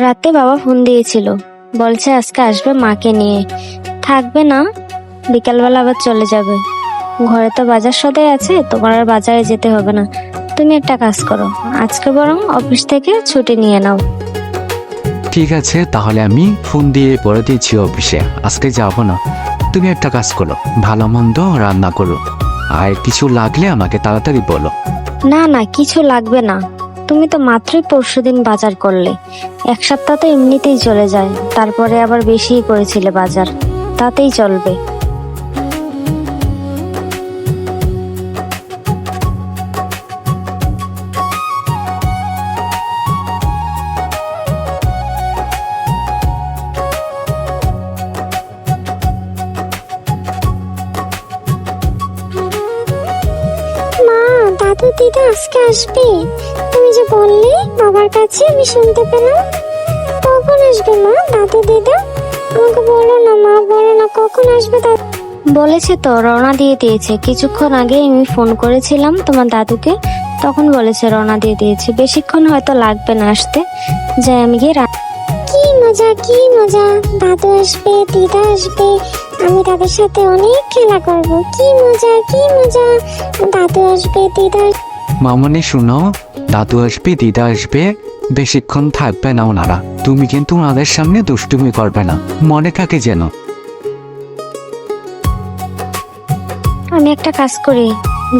রাতে বাবা ফোন দিয়েছিল, বলছে আজকে আসবে মাকে নিয়ে, থাকবে না, বিকালবেলা আবার চলে যাবে। ঘরে তো বাজার সদাই আছে, তোমার আর বাজারে যেতে হবে না। তুমি একটা কাজ করো, আজকে বরং অফিস থেকে ছুটি নিয়ে নাও। ঠিক আছে, তাহলে আমি ফোন দিয়ে বলে দিচ্ছি অফিসে আজকে যাব না। তুমি একটা কাজ করো, ভালো মন্দ রান্না করো, আর কিছু লাগলে আমাকে তাড়াতাড়ি বলো। না না, কিছু লাগবে না, তুমি তো মাত্রই পরশুদিন বাজার করলে, এক সপ্তাহ তো এমনিতেই চলে যায়, তারপরে আবার বেশিই করেছিলে বাজার, তাতেই চলবে। মা, দাদু দিদা আজকে আসবে, তুমি যে বললে বাবার কাছে, আমি শুনতে পেলাম। কখন আসবে মা, দাদু দিদা? আমাকে বলো না মা, বলো না কখন আসবে দাদু। বলেছে তো, রওনা দিয়ে দিয়েছে, কিছুক্ষণ আগে আমি ফোন করেছিলাম তোমার দাদুকে, তখন বলেছে রওনা দিয়ে দিয়েছে, বেশিক্ষণ হয়তো লাগবে না আসতে। যাই আমি গিয়ে কি মজা, কি মজা, দাদু আসবে, দিদা আসবে, আমি তাদের সাথে অনেক খেলা করব। কি মজা, কি মজা, দাদু আসবে, দিদা। মামনি শুনো, দাদু আসবে, দিদা আসবে, বেশিক্ষণ থাকবে না ওনারা। তুমি কিন্তু ওনাদের সামনে দুষ্টুমি করবে না, মনে থাকে যেন। আমি একটা কাজ করি,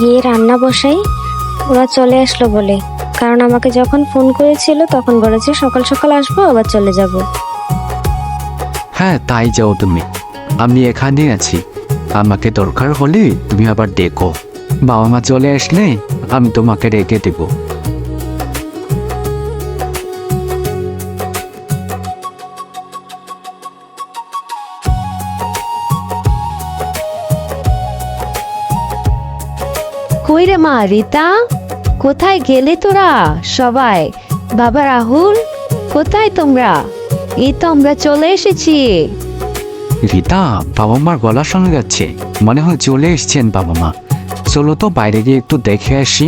গিয়ে রান্না বসাই, ওরা চলে আসলো বলে, কারণ আমাকে যখন ফোন করেছিল তখন বলেছে সকাল সকাল আসবো, আবার চলে যাব। হ্যাঁ, তাই যাও তুমি, আমি এখানে আছি, আমাকে দরকার হলে তুমি আবার দেখো। বাবা মা চলে আসলে আমি তোমাকে রেখে দেবো। কই রে মা, রিতা, কোথায় গেলে তোরা সবাই? বাবা রাহুল, কোথায় তোমরা? এই তো আমরা চলে এসেছি। রীতা, বাবা মার গলা শোনা যাচ্ছে, মনে হয় চলে এসছেন বাবা মা। চলো তো বাইরে গিয়ে একটু দেখে আসি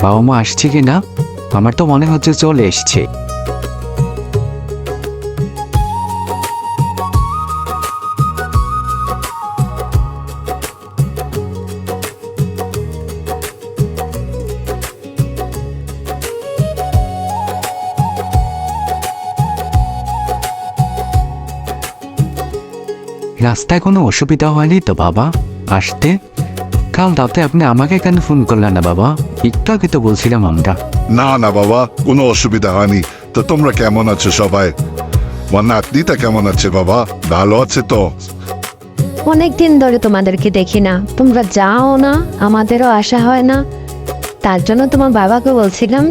বাবা মা আসছে কিনা, আমার তো মনে হচ্ছে চলে এসছে। রাস্তায় কোনো অসুবিধা হয়নি তো বাবা আসতে? কাল রাতে আপনি আমাকে কেন ফোন করলেন না বাবা? একটু আগে তো বলছিলাম আমরা। না না বাবা, কোনো অসুবিধা হয়নি। তো তোমরা কেমন আছো সবাই? আমার নাতনিটা কেমন আছে বাবা? ভালো আছে তো? অনেকদিন ধরে তোমাদেরকে দেখি না, তোমরা যাও না, আমাদেরও আসা হয় না, তার জন্য তোমার বাবাকে বলছিলাম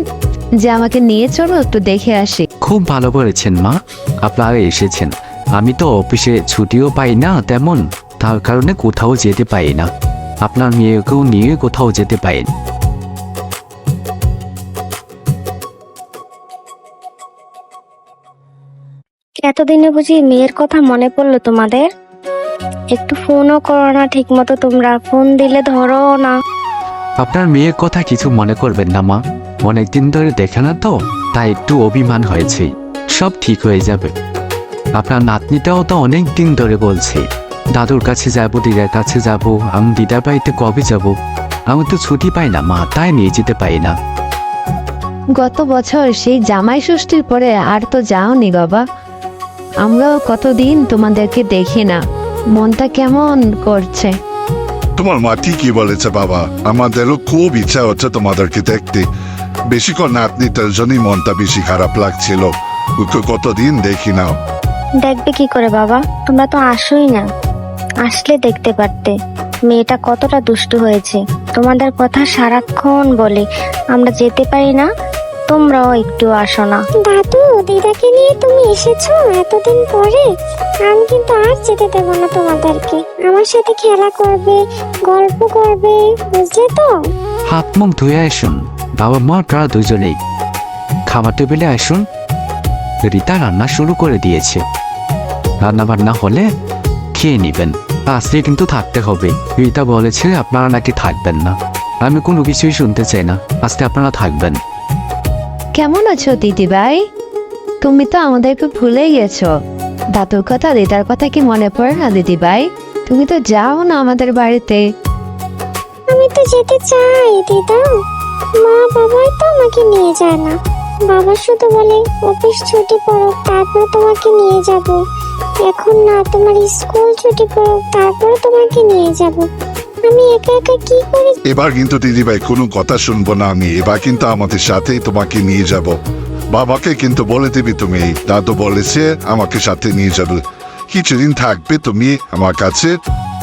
যে আমাকে নিয়ে চলো একটু দেখে আসি। খুব ভালো করেছেন মা, আপনারা এসেছেন। আমি তো অফিসে ছুটিও পাই না তেমন, তার কারণে কোথাও যেতে পারি না। আপনার মেয়েকেও নিয়ে কোথাও যেতে পারেন। এতদিনে বুঝি মেয়ের কথা মনে পড়লো তোমাদের? একটু ফোনও করো না ঠিক মতো, তোমরা ফোন দিলে ধরো না। আপনার মেয়ের কথা কিছু মনে করবেন না মা, অনেকদিন ধরে দেখে না তো, তাই একটু অভিমান হয়েছে, সব ঠিক হয়ে যাবে। আপনার নাতনিটাও তো অনেক দিন ধরে বলছে দাদুর কাছে যাব, দিদার কাছে যাব। আমি দিদার বাড়িতে কবে যাব? আমি তো ছুটি পাই না মা, তাই নিয়ে যেতে পারি না। গত বছর সেই জামাই ষষ্ঠীর পরে আর তো যাওনি বাবা, আমরাও কতদিন তোমাদেরকে দেখি না, মনটা কেমন করছে। তোমার মা ঠিকই বলেছে বাবা, আমাদেরও খুব ইচ্ছা হচ্ছে তোমাদেরকে দেখতে। বেশিক্ষণ নাতনিটার জন্যই মনটা বেশি খারাপ লাগছিল, ওকে কতদিন দেখি না। দেখবে কি করে বাবা, তোমরা তো আসোই না, আসলে দেখতে পারতে মেয়েটা কতটা দুষ্টু হয়েছে। তোমাদের কথা সারাক্ষণ বলে, আমরা যেতে পারি না, তোমরাও একটু আসো না। দাদু দিদাকে নিয়ে তুমি এসেছো এতদিন পরে, আমি কিন্তু আর যেতে দেবো না তোমাদেরকে। আমার সাথে খেলা করবে, গল্প করবে, বুঝলে তো? হাত মুখ ধুয়ে আসুন বাবা মা, তারা দুজনেই খাবার টেবিলে আসুন। রীতা রান্না শুরু করে দিয়েছে, রান্না বান্না হলে খেয়ে নিবেন। আজকে কিন্তু থাকতে হবে, রীতা বলেছে আপনারা নাকি থাকবেন না। আমি কোনো কিছুই শুনতে চাই না, আজকে আপনারা থাকবেন। কেমন আছো দিদি ভাই? তুমি তো আমাদেরকে ভুলে গেছো। দাদুর কথা দিদার কথা কি মনে পড়ে না দিদি ভাই? তুমি তো যাও না আমাদের বাড়িতে। আমি তো যেতে চাই দিদা, মা বাবাই তো আমাকে নিয়ে যায় না। বাবা শুধু বলে অফিস ছুটি পড়ুক তারপর তোমাকে নিয়ে যাব। এখন না, তোমার স্কুল ছুটি পড়ুক তারপর তোমাকে নিয়ে যাব। আমি একা একা কি করি? এবার কিন্তু দিদিভাই কোনো কথা শুনবো না আমি। এবার কিন্তু আমাদের সাথেই তোমাকে নিয়ে যাব। বাবাকে কিন্তু বলে দিবি তুমি, দাদু বলেছে আমাকে সাথে নিয়ে যাবে। কিছুদিন থাকবে তুমি আমার কাছে,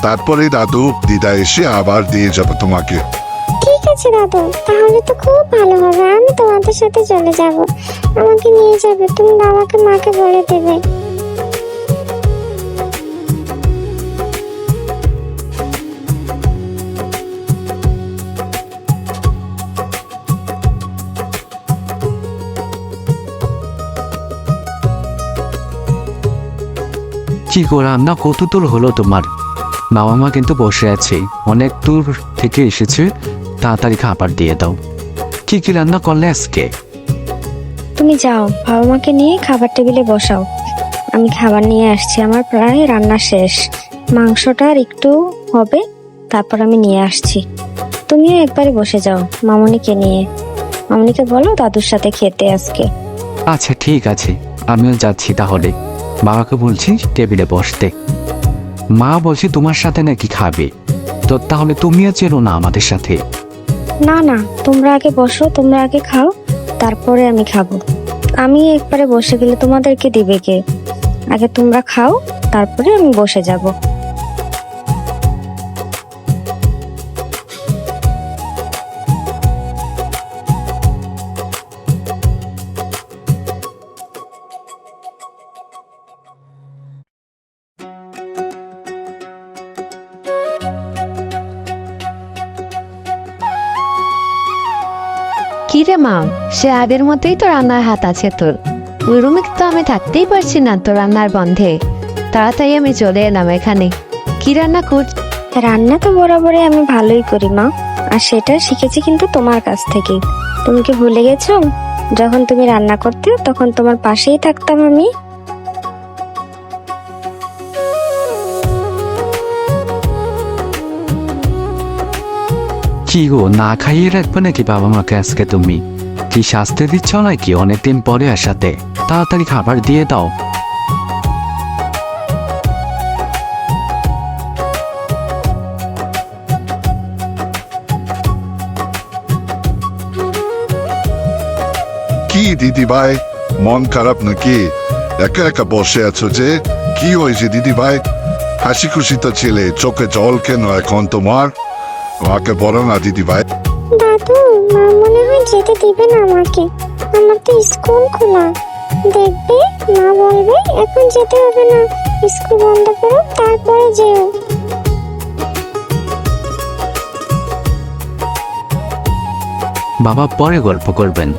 তারপরে দাদু দিদা এসে আবার দিয়ে যাবে তোমাকে। ঠিক আছে দাদু, তাহলে তো খুব ভালো হবে। আমি তোমাদের সাথে চলে যাব, আমাকে নিয়ে যাবে। তুমি বাবাকে মাকে বলে দেবে। কি গো, রান্না কত দূর হলো তোমার? বাবা মা কিন্তু বসে আছে, অনেক দূর থেকে এসেছে, তাড়াতাড়ি খাবার দিয়ে দাও। কি কি রান্না করলে আজকে? তুমি যাও, বাবা মাকে নিয়ে খাবার টেবিলে বসাও। আমি খাবার নিয়ে আসছি, আমার প্রায় রান্না শেষ। মাংসটা আর একটু হবে, তারপর আমি নিয়ে আসছি। তুমিও একবারে বসে যাও মামনিকে নিয়ে। মামনিকে বলো দাদুর সাথে খেতে আজকে। আচ্ছা ঠিক আছে, আমিও যাচ্ছি তাহলে। বাবাকে বলছি টেবিলে বসতে। মা বলছি তোমার সাথে নাকি খাবে, তো তাহলে তুমিও চেনো না আমাদের সাথে? না না, তোমরা আগে বসো, তোমরা আগে খাও, তারপরে আমি খাবো। আমি একবারে বসে গেলে তোমাদেরকে দিবে কে? আগে তোমরা খাও, তারপরে আমি বসে যাব। কি রে মা, সে আগের মতোই তো রান্নার হাত আছে তোর। ওই রুমে তো আমি থাকতেই পারছি না তোর রান্নার গন্ধে। তাড়াতাড়ি আমি চলে এলাম এখানে। কি রান্না করছি? রান্না তো বরাবরই আমি ভালোই করি মা, আর সেটা শিখেছি কিন্তু তোমার কাছ থেকে। তুমি কি ভুলে গেছো? যখন তুমি রান্না করতে তখন তোমার পাশেই থাকতাম আমি। কি গো, না খাইয়ে রাখবে নাকি বাবা মাকে আজকে? তুমি কি শাস্তি দিচ্ছ নাকি অনেকদিন পরে আসাতে? তাড়াতাড়ি খাবার দিয়ে দাও। কি দিদি ভাই, মন খারাপ নাকি? একা একা বসে আছো যে? কি হয়েছে দিদি ভাই? হাসি খুশি তো ছেলে, চোখে জল কেন এখন তোমার? আমাকে বলো না দিদি ভাই। দাদু, মা মনে হয় যেতে দিবে না আমাকে। আমার তো স্কুল খোলা। দেখবে, মা বলবে এখন যেতে হবে না, স্কুল বন্ধ করো তারপরে যেও। বাবা পরে গল্প করবেন,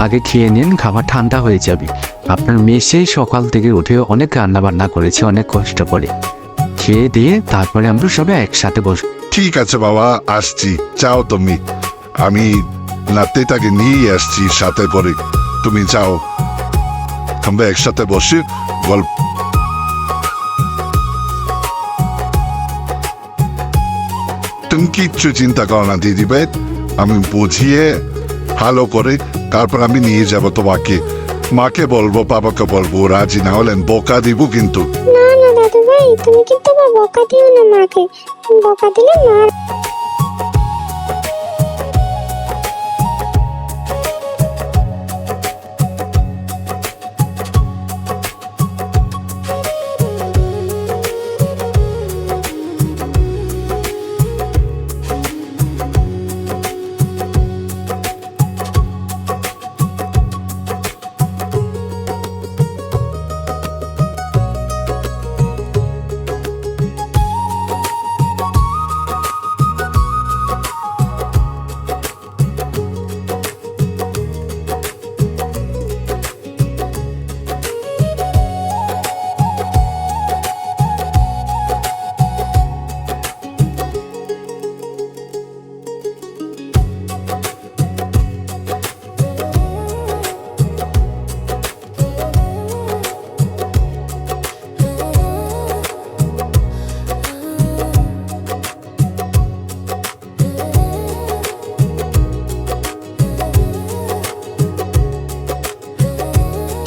আগে খেয়ে নিন, খাবার ঠান্ডা হয়ে যাবে। আপনার মেয়ে সেই সকাল থেকে উঠে অনেক রান্না বান্না করেছে, অনেক কষ্ট করে। খেয়ে দিয়ে তারপরে আমরা সবাই একসাথে বসবো। ঠিক আছে বাবা, আসছি। যাও তুমি, আমি নাতিটাকে নিয়ে আসছি সাথে করে। তুমি যাও, আমরা একসাথে বসে গল্প। তুমি কিচ্ছু চিন্তা করো না দিদি ভাই, আমি বুঝিয়ে ভালো করে তারপর আমি নিয়ে যাব তোমাকে। মাকে বলবো, বাবাকে বলবো, রাজি না হলেন বোকা দিব কিন্তু। না না দাদু ভাই, তুমি কিন্তু আবার বকা দিও না মাকে। বকা দিলে মা।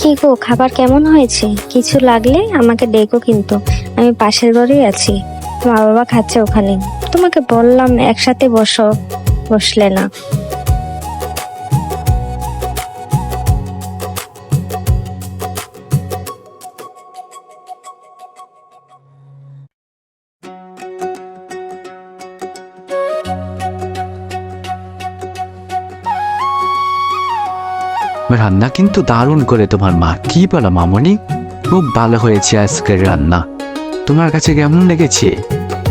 কি গো, খাবার কেমন হয়েছে? কিছু লাগলে আমাকে ডেকো কিন্তু, আমি পাশের ঘরেই আছি, মা বাবা খাচ্ছে ওখানে। তোমাকে বললাম একসাথে বসো, বসলে না। রান্না কিন্তু দারুণ করে তোমার মা। কি বলো মামনি? খুব ভালো হয়েছে আজকের রান্না। তোমার কাছে কেমন লেগেছে?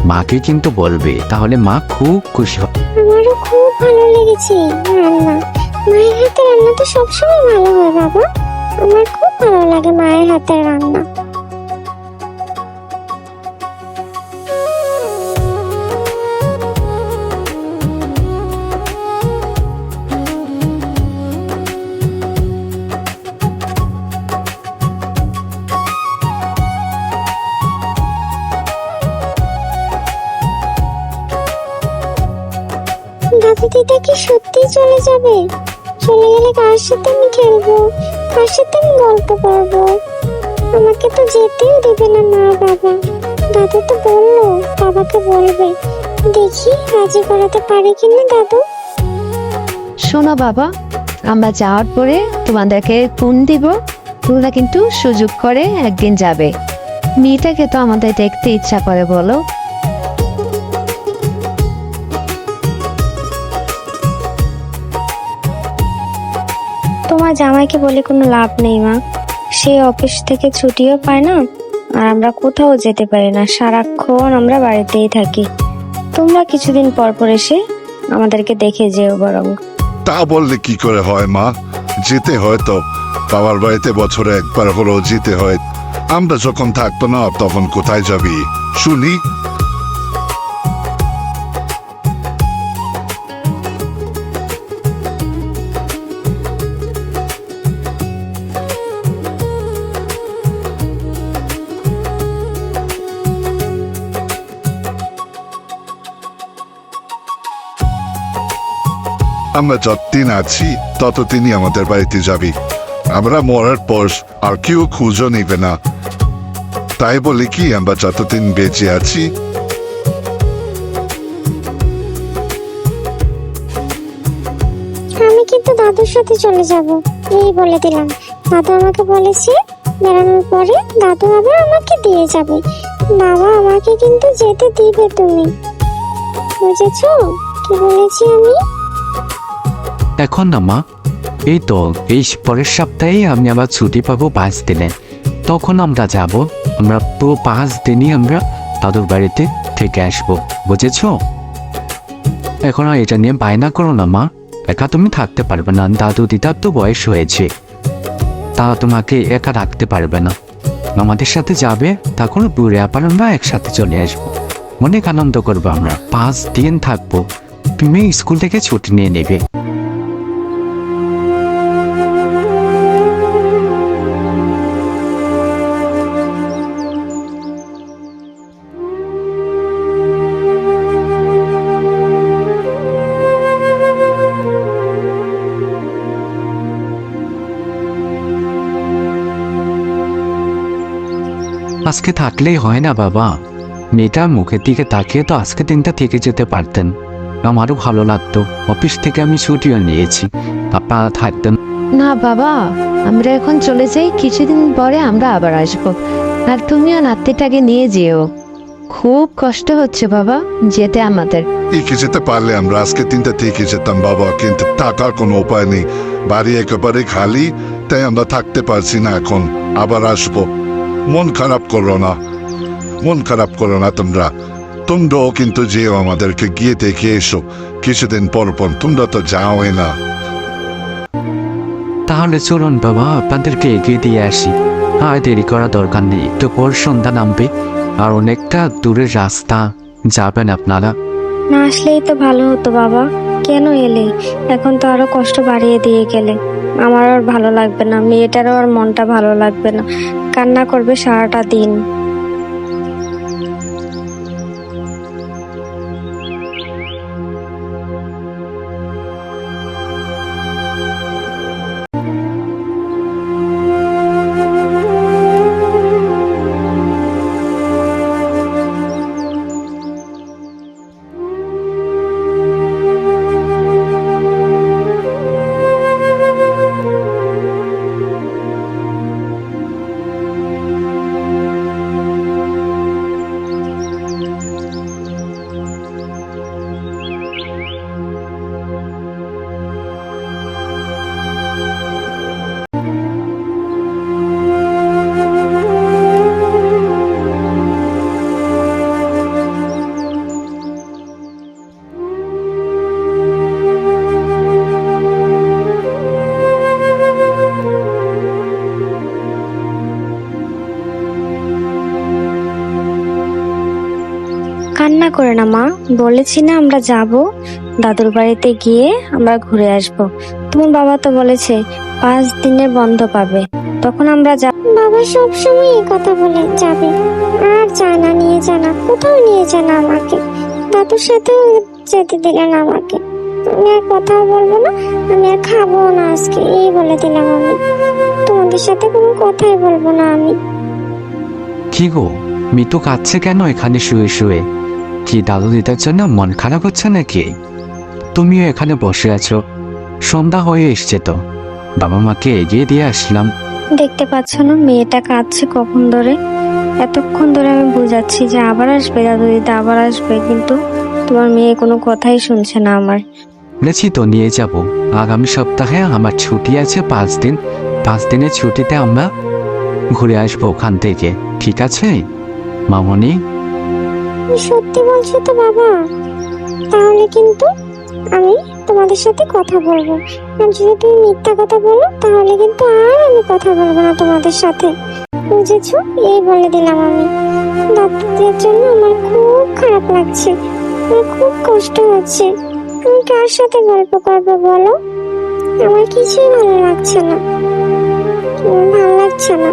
মাকে কিন্তু বলবে, তাহলে মা খুব খুশি হবে। আমারও খুব ভালো লেগেছে রান্না। মায়ের হাতের রান্না তো সবসময় ভালো হয় বাবা। আমার খুব ভালো লাগে মায়ের হাতের রান্না। দাদু দিদা কি সত্যি চলে যাবে? চলে গেলে কার সাথে আমি খেলবো, কার সাথে আমি গল্প করবো? আমাকে তো যেতেও দেবে না মা বাবা। দাদু তো বললো বাবাকে বলবে, দেখি রাজি করাতে পারে কিনা দাদু। শোনো বাবা, আমরা যাওয়ার পরে তোমাদেরকে ফোন দিব, তোমরা কিন্তু সুযোগ করে একদিন যাবে। মেয়েটাকে তো আমাদের দেখতে ইচ্ছা করে বলো। তোমার জামাইকে বলে কোনো লাভ নেই মা, সে অফিস থেকে ছুটিও পায় না, আর আমরা কোথাও যেতে পারি না, সারাক্ষণ আমরা বাড়িতেই থাকি। তোমরা কিছুদিন পর পর এসে আমাদেরকে দেখে যেও বরং। তা বললে কি করে হয় মা? যেতে হয় তো, বাবার বাড়িতে বছরে একবার হলেও যেতে হয়। আমরা যখন থাকতো না তখন কোথায় যাবি শুনি? আমরা যতদিন আছি ততদিনই আমাদের বাড়িতে যাবি। আমরা মরার পর আর কেউ খুঁজো নিবে না। তাই বলি কি, আমরা যতদিন বেঁচে আছি আমি কিন্তু দাদুর সাথে চলে যাব, এই বলে দিলাম। দাদু আমাকে বলেছে বেড়ানোর পরে দাদু আবার আমাকে দিয়ে যাবে। বাবা আমাকে কিন্তু যেতে দিবে তুমি, বুঝেছো কি বলেছি আমি? এখন না মা, এই তো এই পরের সপ্তাহে আমি আবার ছুটি পাবো 5 দিনে, তখন আমরা যাব। আমরা পুরো 5 দিনই আমরা দাদুর বাড়িতে থেকে আসবো, বুঝেছো? এখন আর এটা নিয়ে বায়না করো না মা, একা তুমি থাকতে পারবে না। দাদু দিদার তো বয়স হয়েছে, তা তোমাকে একা রাখতে পারবে না। আমাদের সাথে যাবে, তখন ঘুরে আবার আমরা একসাথে চলে আসবো। অনেক আনন্দ করবো আমরা, 5 দিন থাকবো। তুমি স্কুল থেকে ছুটি নিয়ে নেবে। আজকে থাকলেই হয় না বাবা, মেয়েটার মুখের দিকে তাকিয়ে তো আজকে দিনটা থেকে যেতে পারতেন, আমারও ভালো লাগতো। অফিস থেকে আমি ছুটিও নিয়েছি, আপনারা থাকতেন। না বাবা, আমরা এখন চলে যাই, কিছুদিন পরে আমরা আবার আসবো। আর তুমিও নাতিটাকে নিয়ে যেও। খুব কষ্ট হচ্ছে বাবা যেতে আমাদের। একে যেতে পারলে আমরা আজকে 3টা থেকে যেতাম বাবা, কিন্তু টাকার কোনো উপায় নেই। বাড়ি একেবারে খালি, তাই আমরা থাকতে পারছি না। এখন আবার আসবো। মন খারাপ করো না, মন খারাপ করো না তোমরা। তোমরাও কিন্তু যেও, আমাদেরকে গিয়ে দেখে এসো কিছুদিন পর পর। তোমরা তো যাওই না। তাহলে চলুন বাবা, আপনাদেরকে এগিয়ে দিয়ে আসি। আর দেরি করা দরকার নেই, একটু পর সন্ধ্যা নামবে, আর অনেকটা দূরের রাস্তা, যাবেন আপনারা। না আসলেই তো ভালো হতো বাবা, কেন এলে? এখন তো আরো কষ্ট বাড়িয়ে দিয়ে গেলে। আমার আর ভালো লাগবে না, মেয়েটারও আর মনটা ভালো লাগবে না, কান্না করবে সারাটা দিন। কান্না করে না মা, বলেছি না আমরা যাব, দাদুর বাড়িতে গিয়ে আমরা ঘুরে আসব। তোমার বাবা তো বলেছে 5 দিনের বন্ধ পাবে, তখন আমরা যাব। বাবা সব সময় এই কথা বলে যাবে, আর যায় না, নিয়ে যায় না, কোথাও নিয়ে যায় না আমাকে। দাদুর সাথেও যেতে দিলে না আমাকে। আমি আর কথাও বলবো না, আমি আর খাবো না আজকে, এই বলে দিলাম আমি। তোমাদের সাথে কোনো কথাই বলবো না আমি। কি গো, মিতু কাঁদছে কেন এখানে শুয়ে শুয়ে? কি দাদু দিদার জন্য মন খারাপ হচ্ছে নাকি? তুমিও এখানে বসে আছো, সন্ধ্যা হয়ে এসছে তো, বাবা মাকে এগিয়ে দিয়ে আসলাম। দেখতে পাচ্ছ না মেয়েটা কাঁদছে কখন ধরে? এতক্ষণ ধরে আমি বুঝাচ্ছি যে আবার আসবে দাদু দিদা, আবার আসবে, কিন্তু তোমার মেয়ে কোনো কথাই শুনছে না আমার। বলেছি তো নিয়ে যাব। আগামী সপ্তাহে আমার ছুটি আছে 5 দিন। 5 দিনের ছুটিতে আমরা ঘুরে আসবো ওখান থেকে, ঠিক আছে মামনি? তুমি সত্যি বলছো তো বাবা? তাহলে কিন্তু আমি তোমাদের সাথে কথা বলবো, আর যদি তুমি মিথ্যা কথা বলো তাহলে কিন্তু আর আমি কথা বলবো না তোমাদের সাথে, বুঝেছো? এই বলে দিলাম আমি। দাদুদের জন্য আমার খুব খারাপ লাগছে, আমার খুব কষ্ট হচ্ছে। আমি কার সাথে গল্প করবো বলো? আমার কিছুই ভালো লাগছে না, ভালো লাগছে না।